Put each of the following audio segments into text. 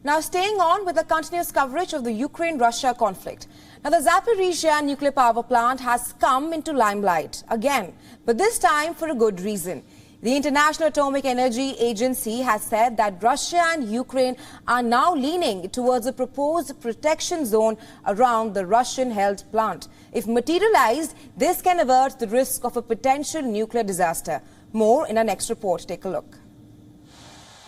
Now, staying on with the continuous coverage of the Ukraine-Russia conflict. Now, the Zaporizhzhia nuclear power plant has come into limelight again, but this time for a good reason. The International Atomic Energy Agency has said that Russia and Ukraine are now leaning towards a proposed protection zone around the Russian-held plant. If materialized, this can avert the risk of a potential nuclear disaster. More in our next report. Take a look.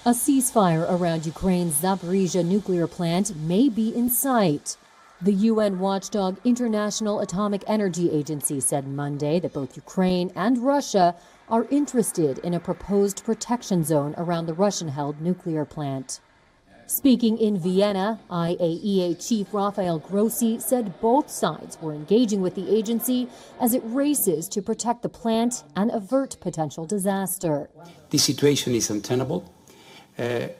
A ceasefire around Ukraine's Zaporizhzhia nuclear plant may be in sight. The UN watchdog International Atomic Energy Agency said Monday that both Ukraine and Russia are interested in a proposed protection zone around the Russian-held nuclear plant. Speaking in Vienna, IAEA Chief Rafael Grossi said both sides were engaging with the agency as it races to protect the plant and avert potential disaster. This situation is untenable.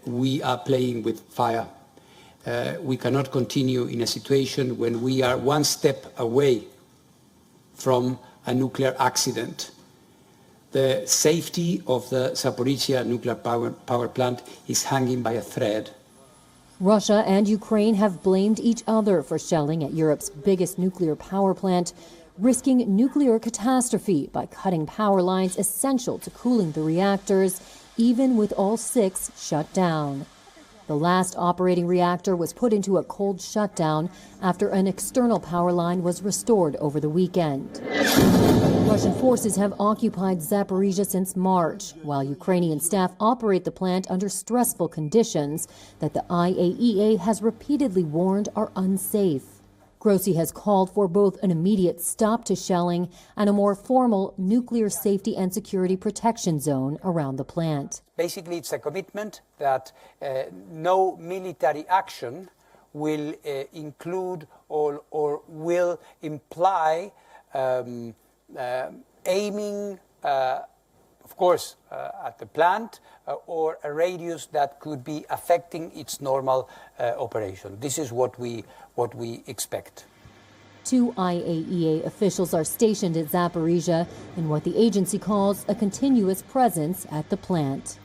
We are playing with fire. We cannot continue in a situation when we are one step away from a nuclear accident. The safety of the Zaporizhzhia nuclear power plant is hanging by a thread. Russia and Ukraine have blamed each other for shelling at Europe's biggest nuclear power plant, risking nuclear catastrophe by cutting power lines essential to cooling the reactors, even with all 6 shut down. The last operating reactor was put into a cold shutdown after an external power line was restored over the weekend. Russian forces have occupied Zaporizhzhia since March, while Ukrainian staff operate the plant under stressful conditions that the IAEA has repeatedly warned are unsafe. Grossi has called for both an immediate stop to shelling and a more formal nuclear safety and security protection zone around the plant. Basically, it's a commitment that no military action will include or will imply aiming, of course, at the plant or a radius that could be affecting its normal operation. This is what we expect. 2 IAEA officials are stationed at Zaporizhzhia in what the agency calls a continuous presence at the plant.